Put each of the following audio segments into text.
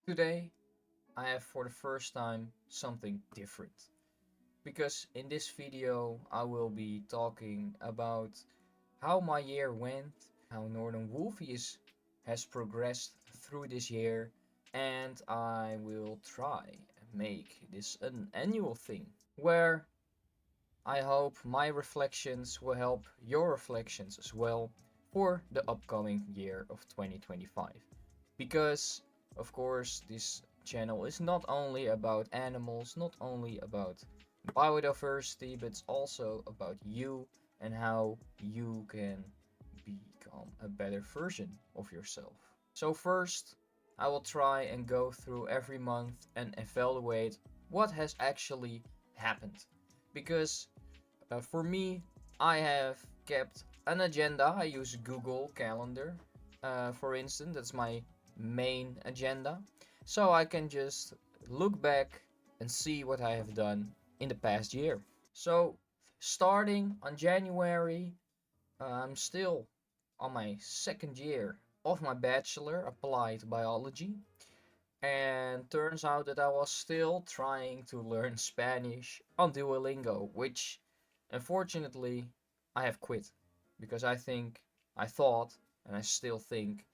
Today, I have for the first time something different. Because in this video, I will be talking about how my year went, how Northern Wolfies has progressed through this year, and I will try and make this an annual thing where I hope my reflections will help your reflections as well for the upcoming year of 2025. Because, of course, this channel is not only about animals, not only about biodiversity, but it's also about you and how you can become a better version of yourself. So, first, I will try and go through every month and evaluate what has actually happened. Because for me, I have kept an agenda. I use Google Calendar, for instance. That's my main agenda. So I can just look back and see what I have done in the past year. So, starting on January, I'm still on my second year of my bachelor applied biology. And turns out that I was still trying to learn Spanish on Duolingo, which unfortunately I have quit because I thought, and I still think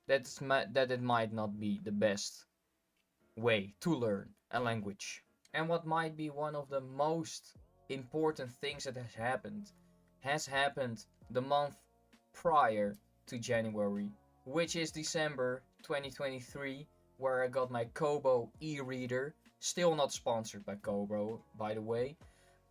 that it might not be the best way to learn a language. And what might be one of the most important things that has happened the month prior to January, which is December 2023, where I got my Kobo e-reader. Still not sponsored by Kobo, by the way.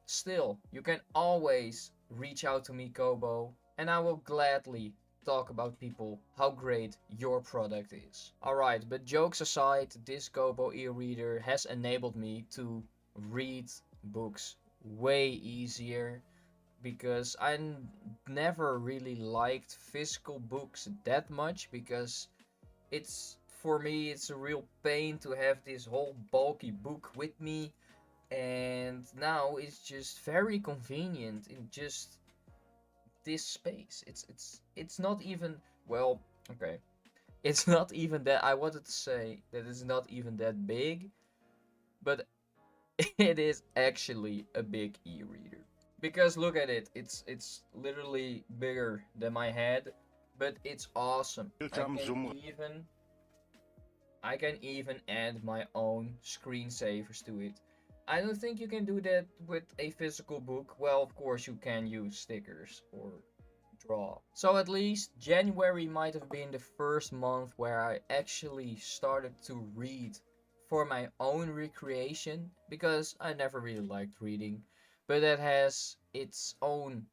Still, you can always reach out to me, Kobo, and I will gladly talk about people how great your product is. Alright, but jokes aside, this Kobo e-reader has enabled me to read books way easier because never really liked physical books that much because it's for me it's a real pain to have this whole bulky book with me, and now it's just very convenient in just this space. It's not even, well, okay. It's not even that, I wanted to say that it's not even that big, but it is actually a big e-reader. Because look at it, it's literally bigger than my head, but it's awesome. I can even add my own screensavers to it. I don't think you can do that with a physical book. Well, of course you can use stickers or draw. So at least January might have been the first month where I actually started to read for my own recreation because I never really liked reading. But that has its own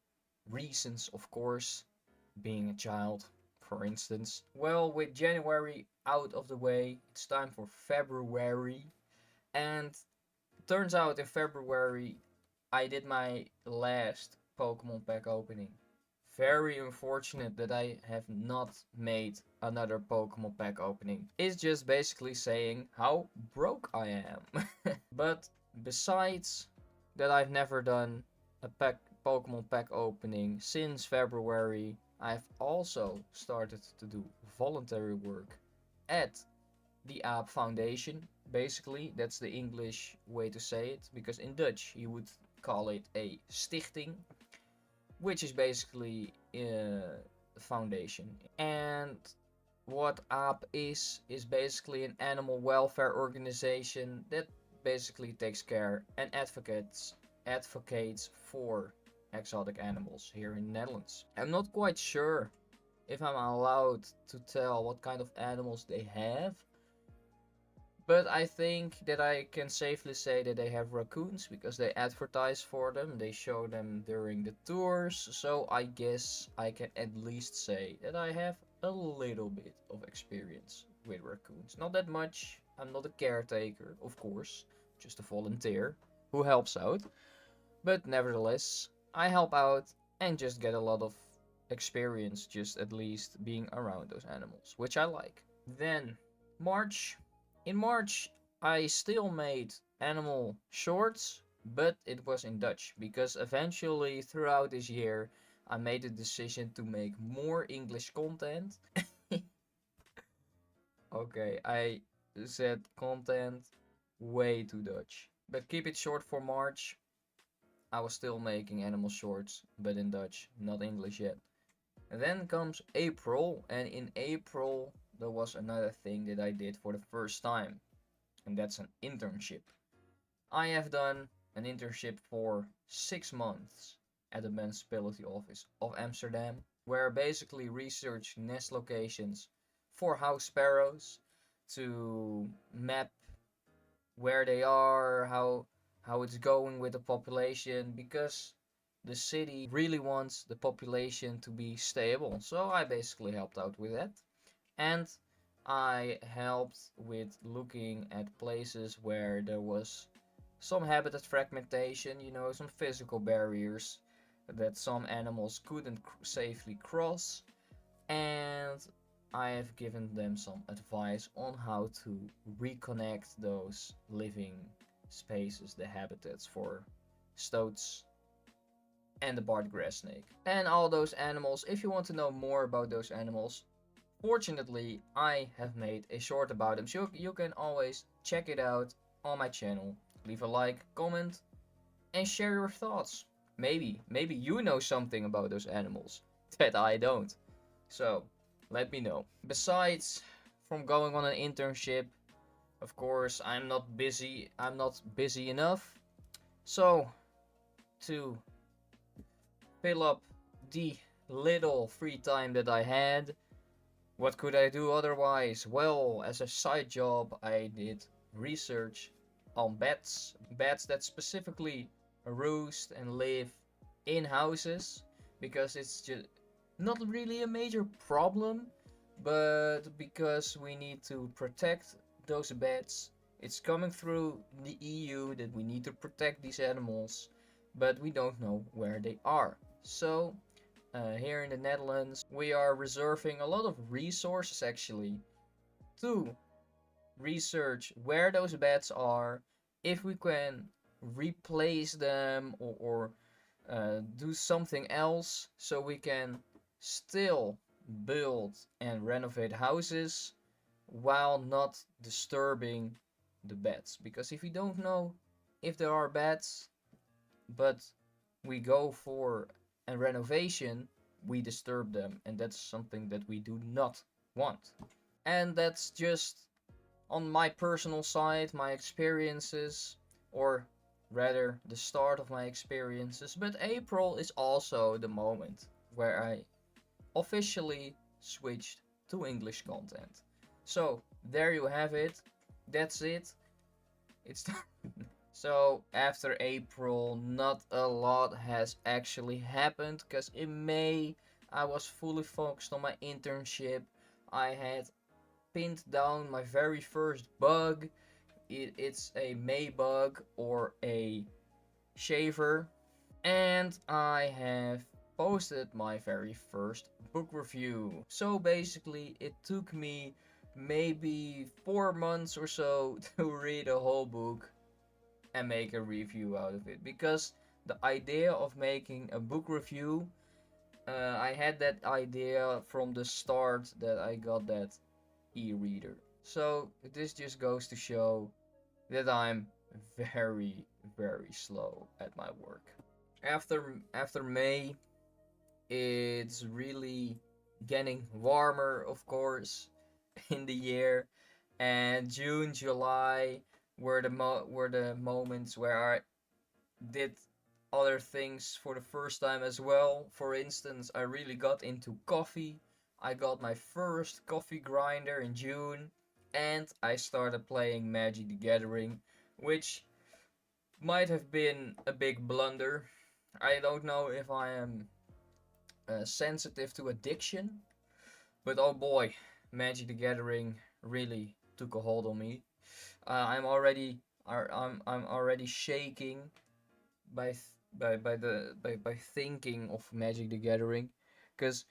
reasons, of course, being a child, for instance. Well, with January out of the way, it's time for February. And turns out in February, I did my last Pokemon pack opening. Very unfortunate that I have not made another Pokemon pack opening. It's just basically saying how broke I am. But besides that, I've never done a Pokemon pack opening since February. I've also started to do voluntary work at the Aap Foundation. Basically, that's the English way to say it, because in Dutch you would call it a stichting, which is basically a foundation. And what Aap is basically an animal welfare organization that basically takes care and advocates for exotic animals here in the Netherlands. I'm not quite sure if I'm allowed to tell what kind of animals they have, but I think that I can safely say that they have raccoons because they advertise for them, they show them during the tours, so I guess I can at least say that I have a little bit of experience with raccoons. Not that much, I'm not a caretaker, of course, just a volunteer who helps out, but nevertheless, I help out and just get a lot of experience just at least being around those animals, which I like. Then March. In March, I still made animal shorts, but it was in Dutch because eventually throughout this year I made the decision to make more English content. Okay, said content way too Dutch. But keep it short for March. I was still making animal shorts, but in Dutch, not English yet. And then comes April, and in April there was another thing that I did for the first time, and that's an internship. I have done an internship for 6 months at the municipality office of Amsterdam, where I basically researched nest locations for house sparrows to map where they are, how it's going with the population, because the city really wants the population to be stable. So I basically helped out with that. And I helped with looking at places where there was some habitat fragmentation, some physical barriers that some animals couldn't safely cross. And I have given them some advice on how to reconnect those living spaces, the habitats for stoats and the barred grass snake. And all those animals, if you want to know more about those animals, fortunately I have made a short about them, so you can always check it out on my channel. Leave a like, comment, and share your thoughts. Maybe you know something about those animals that I don't. So, let me know. Besides from going on an internship, of course, I'm not busy enough. So, to fill up the little free time that I had, what could I do otherwise? Well, as a side job, I did research on bats. Bats that specifically roost and live in houses, because it's just not really a major problem, but because we need to protect those bats. It's coming through the EU that we need to protect these animals, but we don't know where they are. So here in the Netherlands, we are reserving a lot of resources actually to research where those bats are, if we can replace them, or do something else so we can still build and renovate houses while not disturbing the bats. Because if we don't know if there are bats, but we go for a renovation, we disturb them, and that's something that we do not want. And that's just on my personal side, my experiences, or rather the start of my experiences. But April is also the moment where I officially switched to English content. So there you have it. That's it. It's So after April, not a lot has actually happened, because in May I was fully focused on my internship. I had pinned down my very first bug. It's a May bug, or a shaver. And I have posted my very first book review. So basically it took me maybe 4 months or so to read a whole book and make a review out of it, because the idea of making a book review, I had that idea from the start that I got that e-reader. So this just goes to show that I'm very, very slow at my work. After May, it's really getting warmer, of course, in the year, and June, July were the moments where I did other things for the first time as well. For instance, I really got into coffee. I got my first coffee grinder in June, and I started playing Magic the Gathering, which might have been a big blunder. I don't know if I am sensitive to addiction, but oh boy, Magic the Gathering really took a hold on me. I'm already shaking by by thinking of Magic the Gathering, because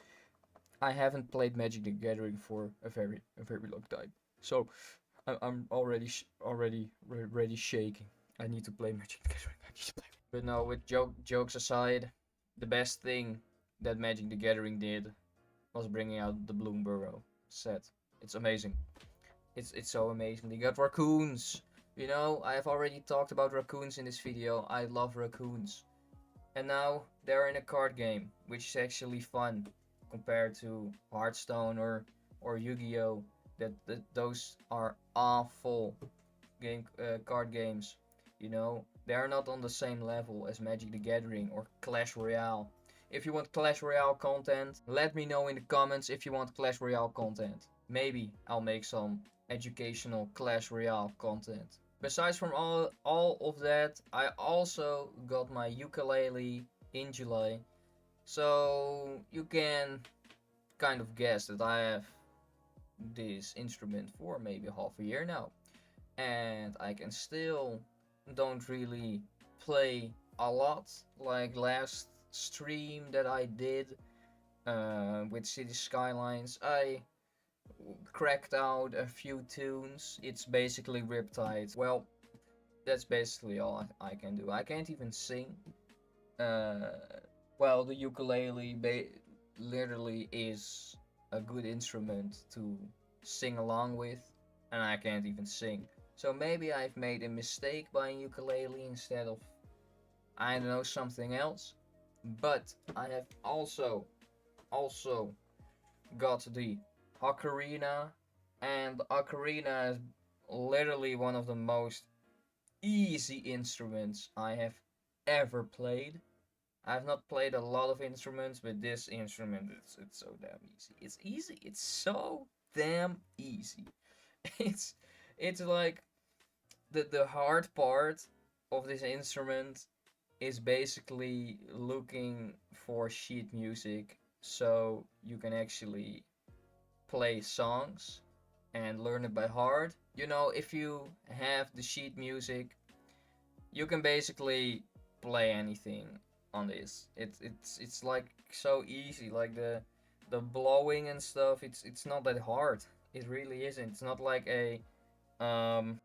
I haven't played Magic the Gathering for a very long time. So I'm already shaking. I need to play Magic the Gathering. I need to play. But no, with jokes aside, the best thing that Magic the Gathering did was bringing out the Bloom Burrow set. It's amazing. It's so amazing. They got raccoons. You know, I have already talked about raccoons in this video. I love raccoons. And now they're in a card game, which is actually fun compared to Hearthstone or Yu-Gi-Oh. That those are awful card games. You know, they are not on the same level as Magic the Gathering or Clash Royale. If you want Clash Royale content, let me know in the comments if you want Clash Royale content. Maybe I'll make some educational Clash Royale content. Besides from all of that, I also got my ukulele in July. So you can kind of guess that I have this instrument for maybe half a year now. And I can still don't really play a lot. Like last stream that I did with City Skylines, I cracked out a few tunes. It's basically Riptide. Well, that's basically all I can do. I can't even sing. Uh, well, the ukulele literally is a good instrument to sing along with, and I can't even sing. So maybe I've made a mistake buying ukulele instead of, I don't know, something else. But I have also got the ocarina, and the ocarina is literally one of the most easy instruments I have ever played. I've not played a lot of instruments, but this instrument it's so damn easy. It's easy. It's so damn easy. It's it's like the hard part of this instrument is basically looking for sheet music so you can actually play songs and learn it by heart. You know, if you have the sheet music, you can basically play anything on this. It's like so easy, like the blowing and stuff. It's not that hard. It really isn't. It's not like a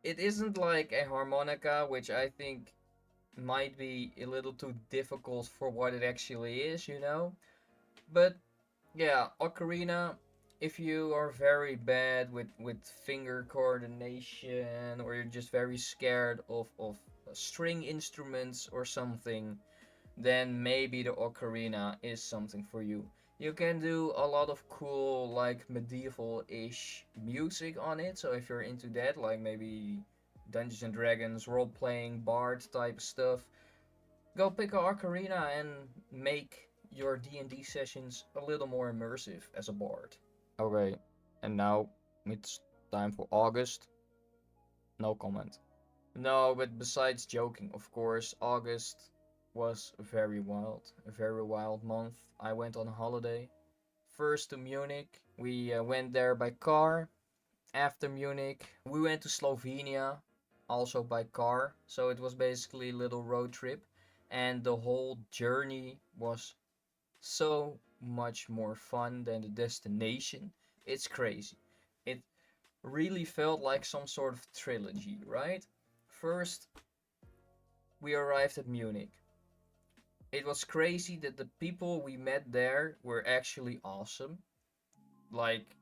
it isn't like a harmonica, which I think might be a little too difficult for what it actually is, you know? But yeah, ocarina, if you are very bad with finger coordination or you're just very scared of string instruments or something, then maybe the ocarina is something for you. You can do a lot of cool, like medieval-ish music on it. So if you're into that, like maybe Dungeons and Dragons, role-playing, bard type stuff, go pick a ocarina and make your D&D sessions a little more immersive as a bard. Okay, and now it's time for August. No comment. No, but besides joking, of course, August was a very wild month. I went on holiday. First to Munich. We went there by car. After Munich, we went to Slovenia, also by car. So it was basically a little road trip. And the whole journey was so much more fun than the destination. It's crazy. It really felt like some sort of trilogy, right? First, we arrived at Munich. It was crazy that the people we met there were actually awesome. Like,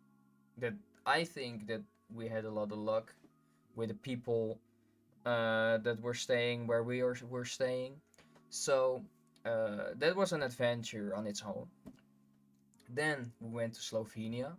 that I think that we had a lot of luck with the people that were staying where were staying. So, that was an adventure on its own. Then we went to Slovenia.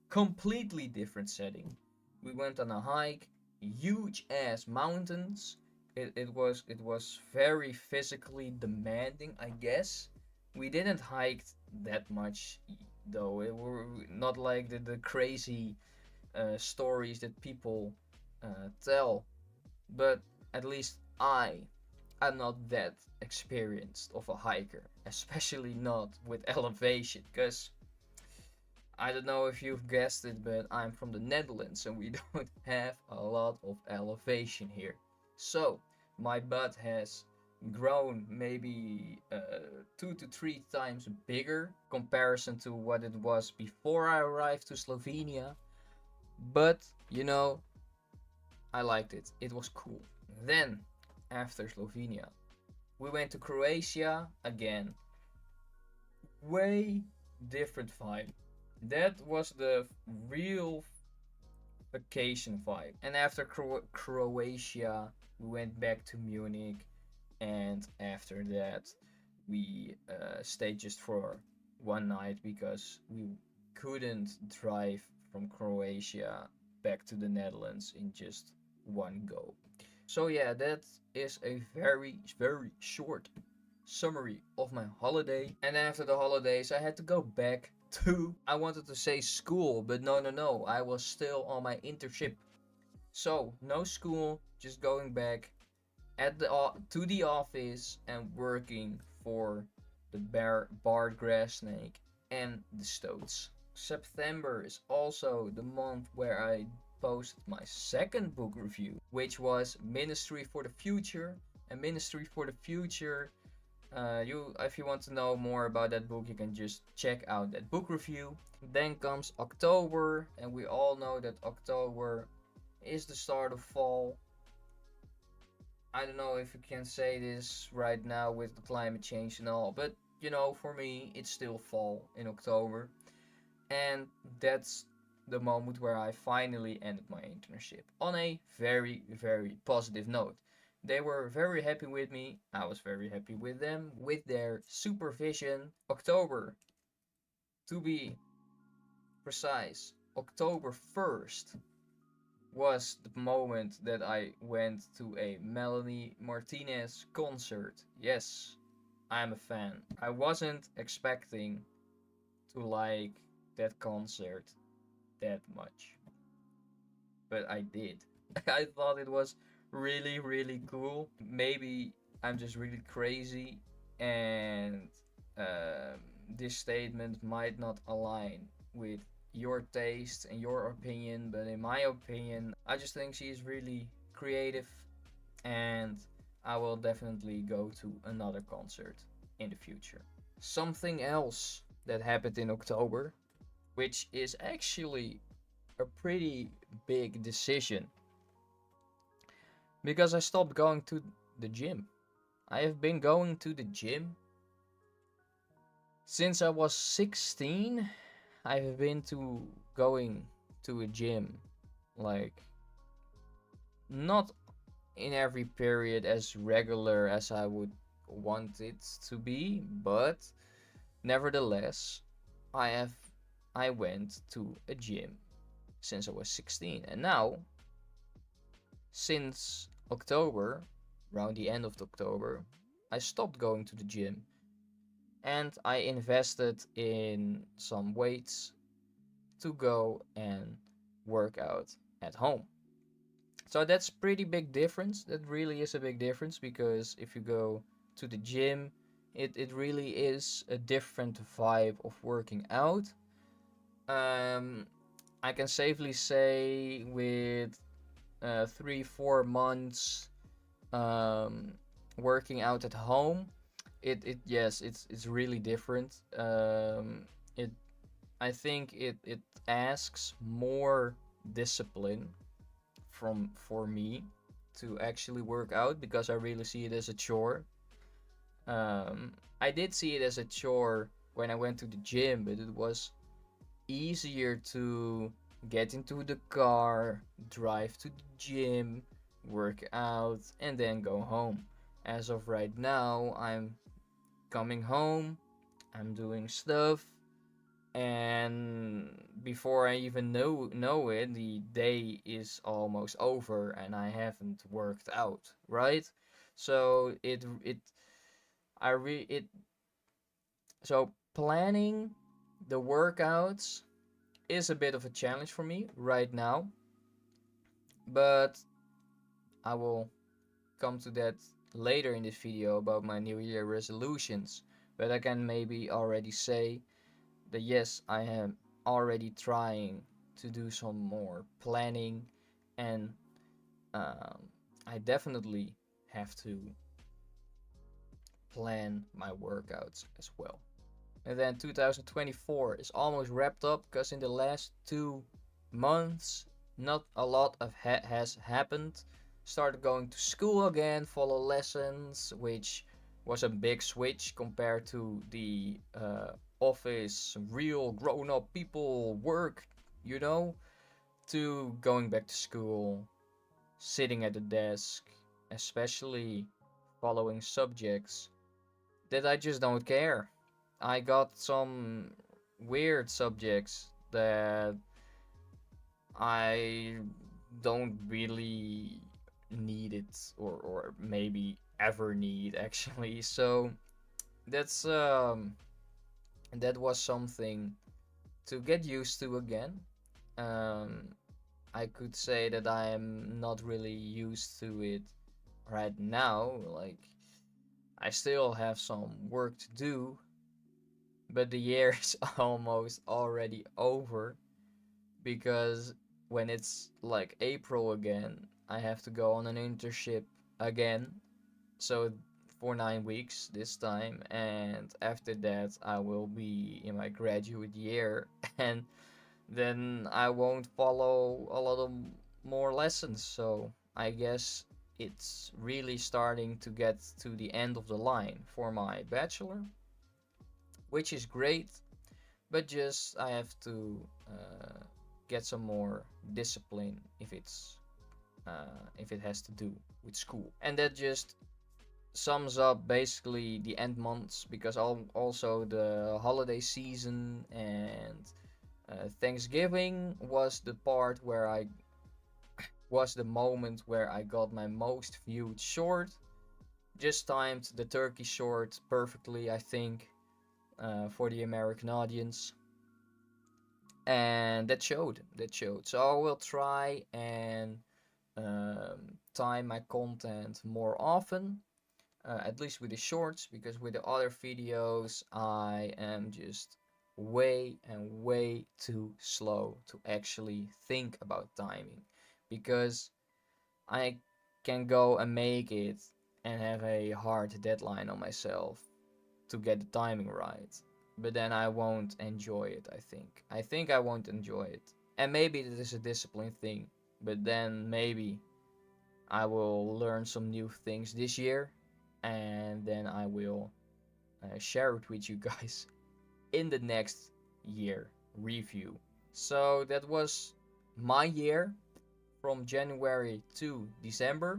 Completely different setting. We went on a hike, huge ass mountains. It was very physically demanding, I guess. We didn't hike that much though. It were not like the crazy stories that people tell, but at least I'm not that experienced of a hiker, especially not with elevation, because I don't know if you've guessed it, but I'm from the Netherlands and we don't have a lot of elevation here. So, my butt has grown maybe 2 to 3 times bigger comparison to what it was before I arrived to Slovenia. But, you know, I liked it. It was cool. Then, after Slovenia, we went to Croatia again. Way different vibe. That was the real vacation vibe. And after Croatia, we went back to Munich, and after that, we stayed just for one night because we couldn't drive from Croatia back to the Netherlands in just one go. So yeah, that is a very, very short summary of my holiday. And after the holidays, I had to go back to, I wanted to say school, but no, I was still on my internship. So no school, just going back at the to the office and working for the Bard Grass Snake and the Stoats. September is also the month where I posted my second book review, which was Ministry for the Future. And Ministry for the Future, if you want to know more about that book, you can just check out that book review. Then comes October, and we all know that October is the start of fall. I don't know if you can say this right now with the climate change and all, but for me, it's still fall in October. And that's the moment where I finally ended my internship on a very, very positive note. They were very happy with me. I was very happy with them, with their supervision. October, to be precise, October 1st was the moment that I went to a Melanie Martinez concert. Yes, I'm a fan. I wasn't expecting to like that concert that much, but I did. I thought it was really, really cool. Maybe I'm just really crazy, and um, this statement might not align with your taste and your opinion, but in my opinion, I just think she is really creative, and I will definitely go to another concert in the future. Something else that happened in October, which is actually a pretty big decision, because I stopped going to the gym. I have been going to the gym since I was 16. I have been going to a gym, like, not in every period as regular as I would want it to be, but nevertheless, I have I went to a gym since I was 16, and now, since October, around the end of October, I stopped going to the gym, and I invested in some weights to go and work out at home. So that's pretty big difference. That really is a big difference, because if you go to the gym, it really is a different vibe of working out. Um, I can safely say with 3-4 months um, working out at home, it yes, it's really different. It I think it asks more discipline for me to actually work out, because I really see it as a chore. I did see it as a chore when I went to the gym, but it was easier to get into the car, drive to the gym, work out, and then go home. As of right now, I'm coming home, I'm doing stuff, and before I even know it, the day is almost over and I haven't worked out, right? So it I re it so planning the workouts is a bit of a challenge for me right now, but I will come to that later in this video about my New Year resolutions. But I can maybe already say that yes, I am already trying to do some more planning, and I definitely have to plan my workouts as well. And then 2024 is almost wrapped up, because in the last 2 months, not a lot of has happened. Started going to school again, follow lessons, which was a big switch compared to the office, real grown up people work, you know. to going back to school, sitting at the desk, especially following subjects that I just don't care. I got some weird subjects that I don't really need it, or maybe ever need actually. So that's that was something to get used to again. Um, I could say that I am not really used to it right now. Like, I still have some work to do, but the year is almost already over because when it's like April again, I have to go on an internship again. So for 9 weeks this time, and after that, I will be in my graduate year, and then I won't follow a lot of more lessons. So I guess it's really starting to get to the end of the line for my bachelor, which is great, but just I have to get some more discipline if it has to do with school, and that just sums up basically the end months because also the holiday season and Thanksgiving was the part where I was the moment where I got my most viewed short. Just timed the turkey short perfectly, I think, for the American audience, and that showed. That showed. So I will try and time my content more often, at least with the shorts, because with the other videos I am just way and way too slow to actually think about timing, because I can go and make it and have a hard deadline on myself to get the timing right, but then I won't enjoy it. I think I won't enjoy it, and maybe it is a discipline thing, but then maybe I will learn some new things this year, and then I will share it with you guys in the next year review. So that was my year from January to December.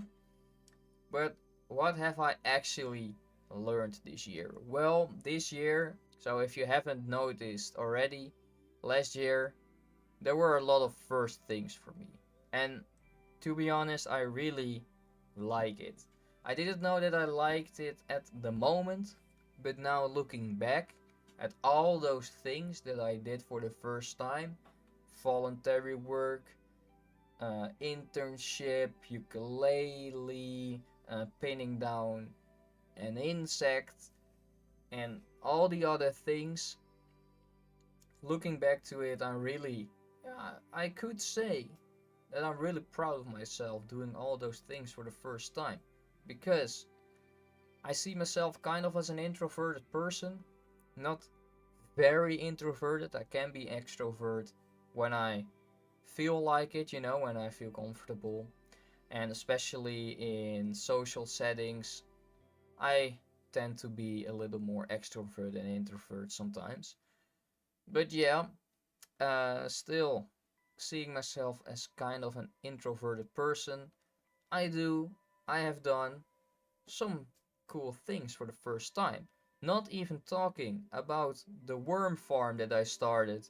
But what have I actually learned this year? Well, this year, so if you haven't noticed already, last year there were a lot of first things for me. And to be honest, I really like it. I didn't know that I liked it at the moment, but now looking back at all those things that I did for the first time, voluntary work, internship, ukulele, pinning down an insect, and all the other things, looking back to it, I could say that I'm really proud of myself doing all those things for the first time, because I see myself kind of as an introverted person, not very introverted. I can be extrovert when I feel like it, when I feel comfortable, and especially in social settings, I tend to be a little more extrovert than introvert sometimes. But yeah, still seeing myself as kind of an introverted person, I do, I have done some cool things for the first time. Not even talking about the worm farm that I started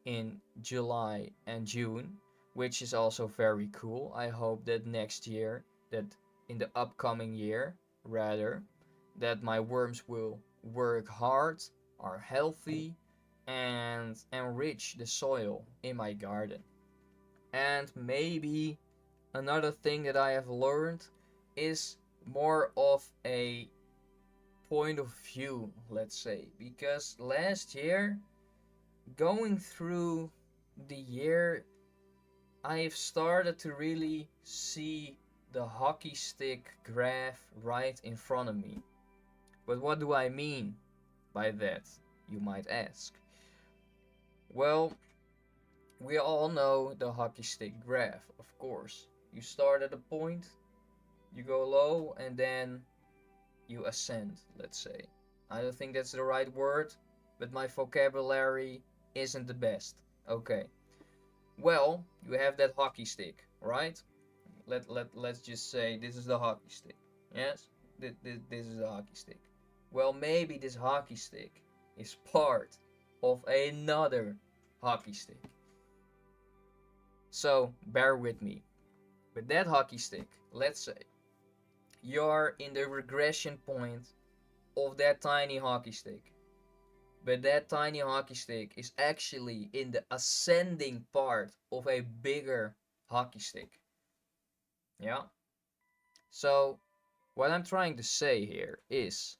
in July and June, which is also very cool. I hope that next year, that in the upcoming year, rather, that my worms will work hard, are healthy, and enrich the soil in my garden. And maybe another thing that I have learned is more of a point of view, let's say, because last year, going through the year, I've started to really see the hockey stick graph right in front of me. But what do I mean by that, you might ask? Well, we all know the hockey stick graph, of course. You start at a point, you go low, and then you ascend, let's say. I don't think that's the right word, but my vocabulary isn't the best. Okay. Well, you have that hockey stick, right? Let's just say this is the hockey stick. Yes? This is the hockey stick. Well, maybe this hockey stick is part of another hockey stick. So, bear with me. With that hockey stick, let's say you're in the regression point of that tiny hockey stick. But that tiny hockey stick is actually in the ascending part of a bigger hockey stick. Yeah? So, what I'm trying to say here is,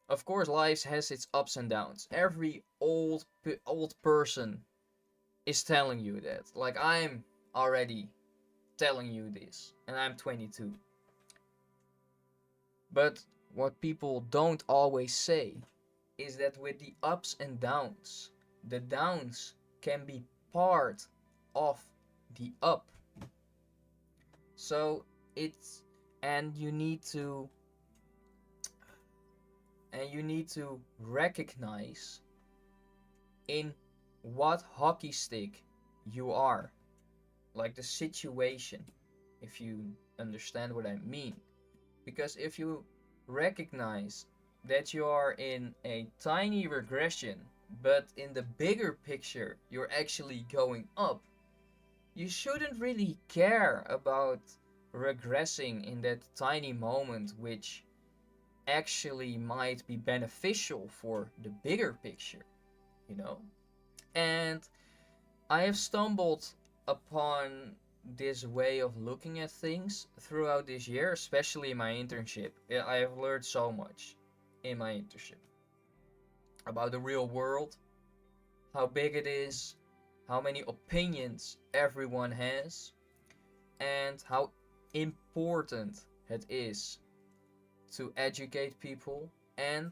of course, life has its ups and downs. Every old person is telling you that. Like, I'm already telling you this, and I'm 22. But what people don't always say is that with the ups and downs, the downs can be part of the up. So it's and you need to recognize in what hockey stick you are, like the situation, if you understand what I mean. Because if you recognize that you are in a tiny regression, but in the bigger picture you're actually going up, you shouldn't really care about regressing in that tiny moment, which actually might be beneficial for the bigger picture, you know? And I have stumbled upon this way of looking at things throughout this year, especially in my internship. I have learned so much in my internship about the real world, how big it is, how many opinions everyone has, and how important it is to educate people, and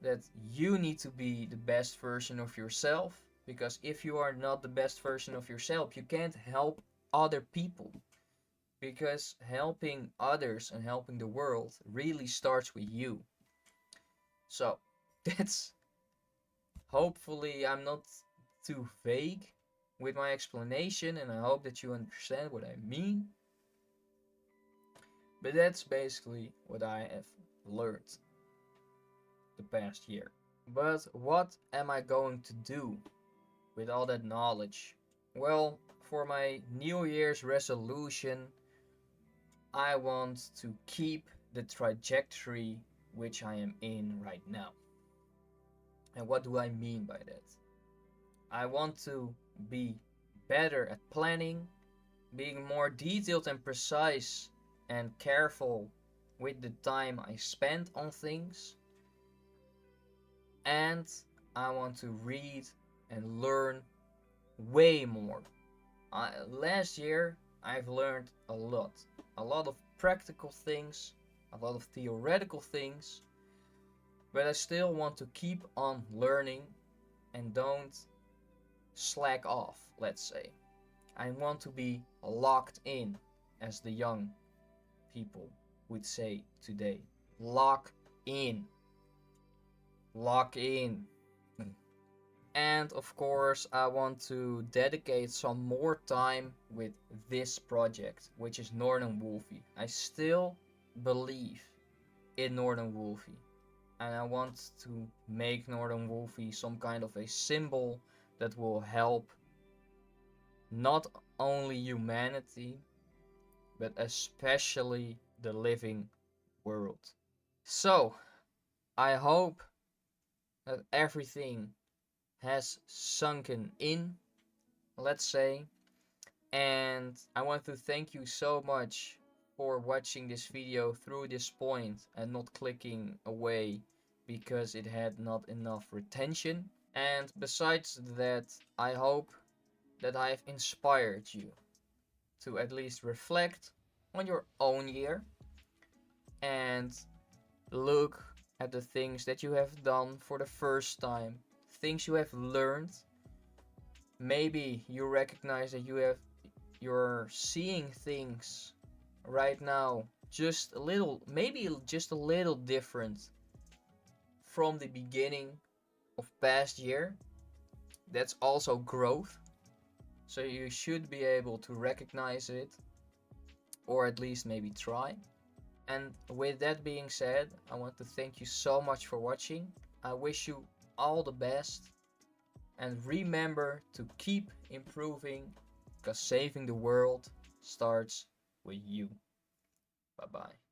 that you need to be the best version of yourself, because if you are not the best version of yourself, you can't help other people, because helping others and helping the world really starts with you. So that's, hopefully I'm not too vague with my explanation, and I hope that you understand what I mean. But that's basically what I have learned the past year. But what am I going to do with all that knowledge? Well, for my New Year's resolution, I want to keep the trajectory which I am in right now. And what do I mean by that? I want to be better at planning, being more detailed and precise and careful with the time I spend on things. And I want to read and learn way more. Last year, I've learned a lot of practical things, a lot of theoretical things, but I still want to keep on learning and don't slack off, let's say. I want to be locked in, as the young people would say today. Lock in. Lock in. And of course, I want to dedicate some more time with this project, which is Northern Wolfie. I still believe in Northern Wolfie, and I want to make Northern Wolfie some kind of a symbol that will help not only humanity, but especially the living world. So, I hope that everything has sunken in, let's say. And I want to thank you so much for watching this video through this point and not clicking away because it had not enough retention. And besides that, I hope that I've inspired you to at least reflect on your own year and look at the things that you have done for the first time, things you have learned. Maybe you recognize that you're seeing things right now just a little, maybe just a little different from the beginning of past year. That's also growth. So you should be able to recognize it, or at least maybe try. And with that being said, I want to thank you so much for watching. I wish you all the best. And remember to keep improving, because saving the world starts with you. Bye bye.